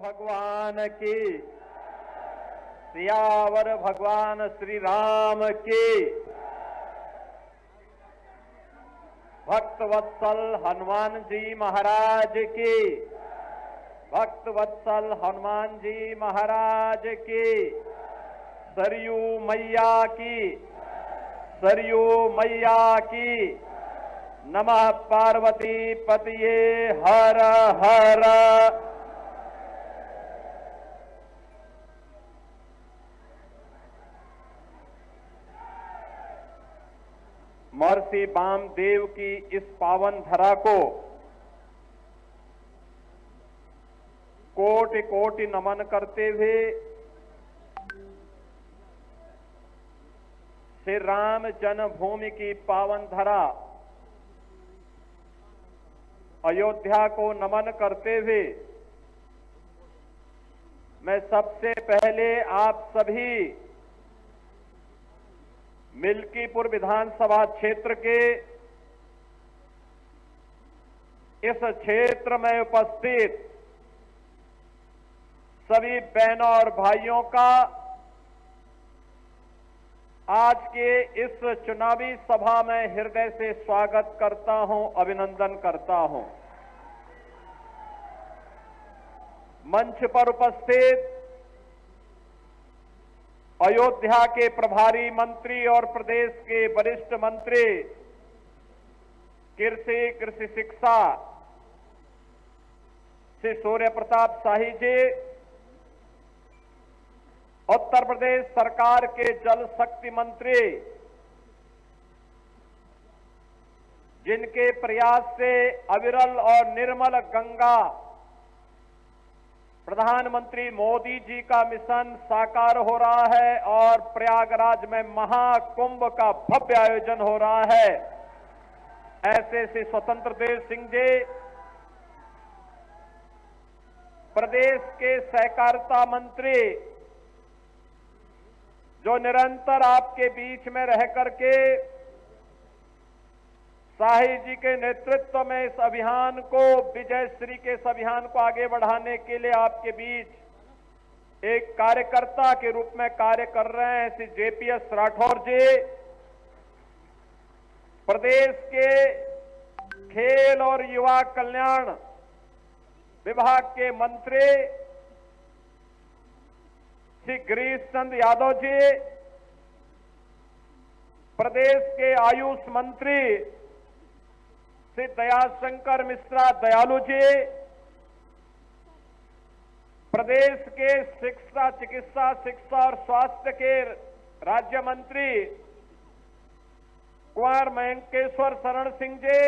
भगवान की, सियावर भगवान श्री राम की। भक्त वत्सल हनुमान जी महाराज की, भक्त वत्सल हनुमान जी महाराज की। सरयू मैया की, सरयू मैया की। नमः पार्वती पतिये हर हर। महर्षि वामदेव की इस पावन धरा को कोटि कोटि नमन करते हुए श्री राम जन्मभूमि की पावन धरा अयोध्या को नमन करते हुए मैं सबसे पहले आप सभी मिल्कीपुर विधानसभा क्षेत्र के इस क्षेत्र में उपस्थित सभी बहनों और भाइयों का आज के इस चुनावी सभा में हृदय से स्वागत करता हूं, अभिनंदन करता हूं। मंच पर उपस्थित अयोध्या के प्रभारी मंत्री और प्रदेश के वरिष्ठ मंत्री कृषि शिक्षा श्री सूर्य प्रताप शाही जी, उत्तर प्रदेश सरकार के जल शक्ति मंत्री जिनके प्रयास से अविरल और निर्मल गंगा प्रधानमंत्री मोदी जी का मिशन साकार हो रहा है और प्रयागराज में महाकुंभ का भव्य आयोजन हो रहा है, ऐसे श्री स्वतंत्र देव सिंह जी प्रदेश के सहकारिता मंत्री जो निरंतर आपके बीच में रह करके शाही जी के नेतृत्व में इस अभियान को, विजयश्री के इस अभियान को आगे बढ़ाने के लिए आपके बीच एक कार्यकर्ता के रूप में कार्य कर रहे हैं श्री जेपीएस राठौर जी, प्रदेश के खेल और युवा कल्याण विभाग के मंत्री श्री गिरीश चंद्र यादव जी, प्रदेश के आयुष मंत्री श्री दयाशंकर मिश्रा दयालु जी, प्रदेश के चिकित्सा और स्वास्थ्य के राज्य मंत्री कुंवर मयंकेश्वर शरण सिंह जी,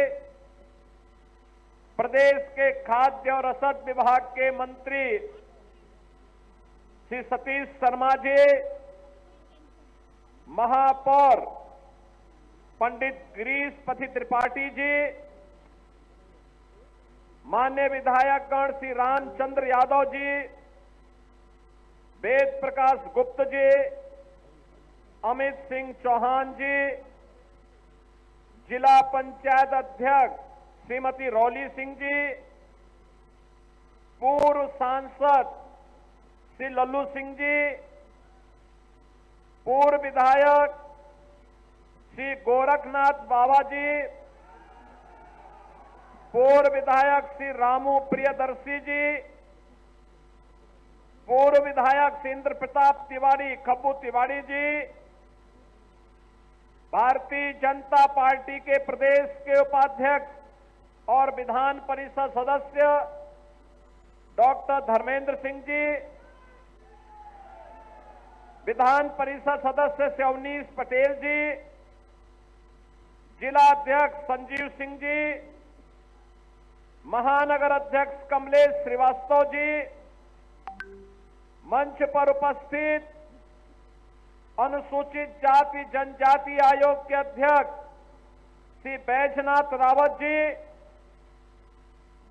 प्रदेश के खाद्य और रसद विभाग के मंत्री श्री सतीश शर्मा जी, महापौर पंडित गिरीश पति त्रिपाठी जी, माननीय विधायकगण श्री रामचंद्र यादव जी, वेद प्रकाश गुप्त जी, अमित सिंह चौहान जी, जिला पंचायत अध्यक्ष श्रीमती रौली सिंह जी, पूर्व सांसद श्री लल्लू सिंह जी, पूर्व विधायक श्री गोरखनाथ बाबा जी, पूर्व विधायक श्री रामू प्रियदर्शी जी, पूर्व विधायक श्री इंद्र प्रताप तिवारी खप्पू तिवारी जी, भारतीय जनता पार्टी के प्रदेश के उपाध्यक्ष और विधान परिषद सदस्य डॉक्टर धर्मेंद्र सिंह जी, विधान परिषद सदस्य श्री अवनीश पटेल जी, जिला अध्यक्ष संजीव सिंह जी, महानगर अध्यक्ष कमलेश श्रीवास्तव जी, मंच पर उपस्थित अनुसूचित जाति जनजाति आयोग के अध्यक्ष श्री बैजनाथ रावत जी,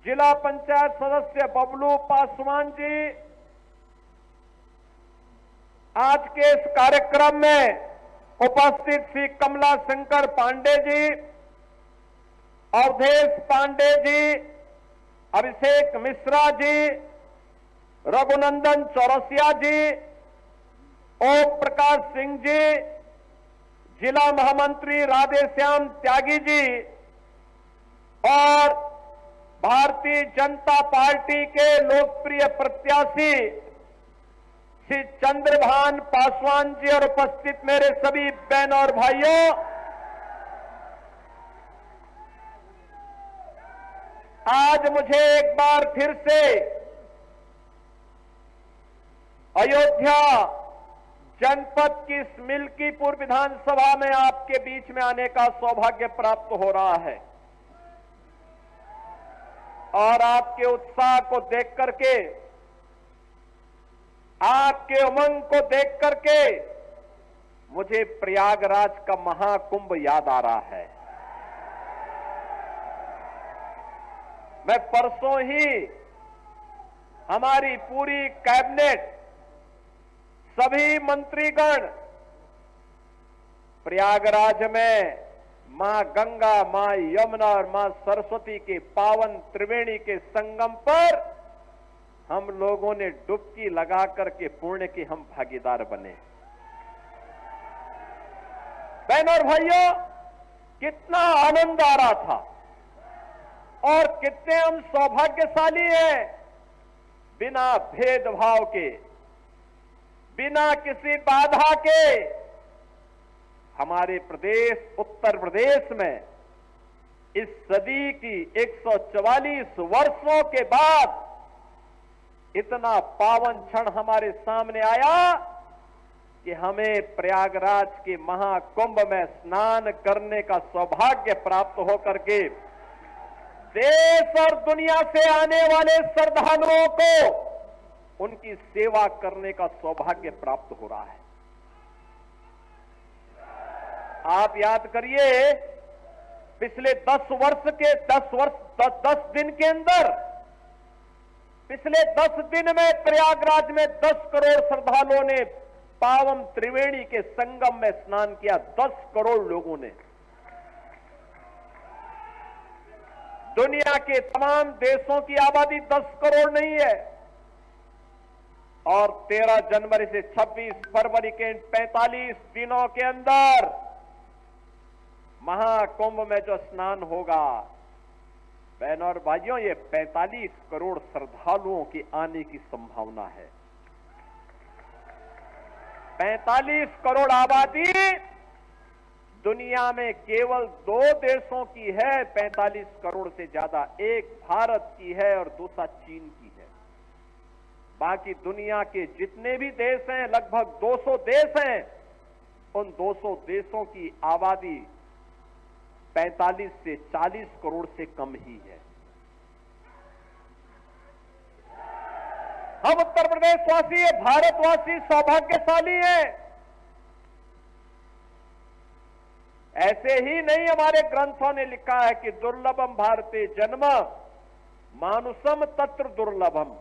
जिला पंचायत सदस्य बबलू पासवान जी, आज के इस कार्यक्रम में उपस्थित श्री कमला शंकर पांडे जी, अवधेश पांडे जी, अभिषेक मिश्रा जी, रघुनंदन चौरसिया जी, ओम प्रकाश सिंह जी, जिला महामंत्री राधेश्याम त्यागी जी और भारतीय जनता पार्टी के लोकप्रिय प्रत्याशी श्री चंद्रभान पासवान जी और उपस्थित मेरे सभी बहनों और भाइयों, आज मुझे एक बार फिर से अयोध्या जनपद की इस मिल्कीपुर विधानसभा में आपके बीच में आने का सौभाग्य प्राप्त हो रहा है और आपके उत्साह को देख करके, आपके उमंग को देख करके मुझे प्रयागराज का महाकुंभ याद आ रहा है। मैं परसों ही हमारी पूरी कैबिनेट, सभी मंत्रीगण प्रयागराज में मां गंगा, मां यमुना और मां सरस्वती के पावन त्रिवेणी के संगम पर हम लोगों ने डुबकी लगा करके पुण्य के हम भागीदार बने। बहनों और भाइयों, कितना आनंद आ रहा था और कितने हम सौभाग्यशाली हैं, बिना भेदभाव के, बिना किसी बाधा के हमारे प्रदेश उत्तर प्रदेश में इस सदी की 144 वर्षों के बाद इतना पावन क्षण हमारे सामने आया कि हमें प्रयागराज के महाकुंभ में स्नान करने का सौभाग्य प्राप्त होकर के देश और दुनिया से आने वाले श्रद्धालुओं को उनकी सेवा करने का सौभाग्य प्राप्त हो रहा है। आप याद करिए, पिछले 10 दिन के अंदर, पिछले 10 दिन में प्रयागराज में 10 करोड़ श्रद्धालुओं ने पावन त्रिवेणी के संगम में स्नान किया। 10 करोड़ लोगों ने। दुनिया के तमाम देशों की आबादी 10 करोड़ नहीं है और 13 जनवरी से 26 फरवरी के 45 दिनों के अंदर महाकुंभ में जो स्नान होगा, बहनों और भाइयों, ये 45 करोड़ श्रद्धालुओं की आने की संभावना है। 45 करोड़ आबादी दुनिया में केवल 2 देशों की है, 45 करोड़ से ज्यादा। एक भारत की है और दूसरा चीन की है। बाकी दुनिया के जितने भी देश हैं, लगभग 200 देश हैं, उन 200 देशों की आबादी 45 से 40 करोड़ से कम ही है। हम उत्तर प्रदेशवासी, भारतवासी सौभाग्यशाली हैं। ऐसे ही नहीं, हमारे ग्रंथों ने लिखा है कि दुर्लभम भारते जन्म मानुषम तत्र दुर्लभम।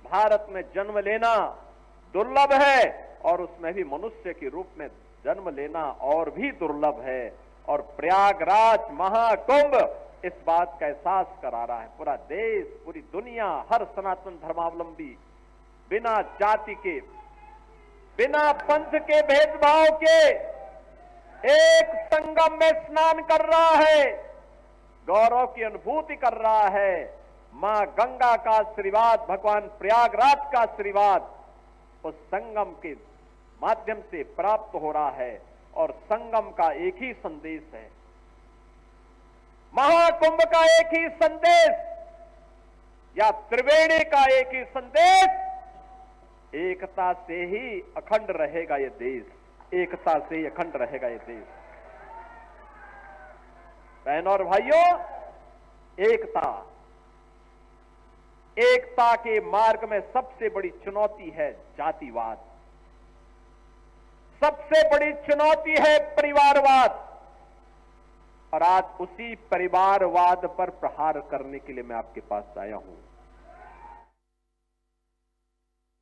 भारत में जन्म लेना दुर्लभ है और उसमें भी मनुष्य के रूप में जन्म लेना और भी दुर्लभ है। और प्रयागराज महाकुंभ इस बात का एहसास करा रहा है। पूरा देश, पूरी दुनिया, हर सनातन धर्मावलंबी बिना जाति के, बिना पंथ के भेदभाव के एक संगम में स्नान कर रहा है, गौरव की अनुभूति कर रहा है। मां गंगा का आशीर्वाद, भगवान प्रयागराज का आशीर्वाद उस संगम के माध्यम से प्राप्त हो रहा है। और संगम का एक ही संदेश है, महाकुंभ का एक ही संदेश, या त्रिवेणी का एक ही संदेश, एकता से ही अखंड रहेगा ये देश, एकता से ही अखंड रहेगा ये देश। बहनों और भाइयों, एकता के मार्ग में सबसे बड़ी चुनौती है जातिवाद, सबसे बड़ी चुनौती है परिवारवाद। और आज उसी परिवारवाद पर प्रहार करने के लिए मैं आपके पास आया हूं।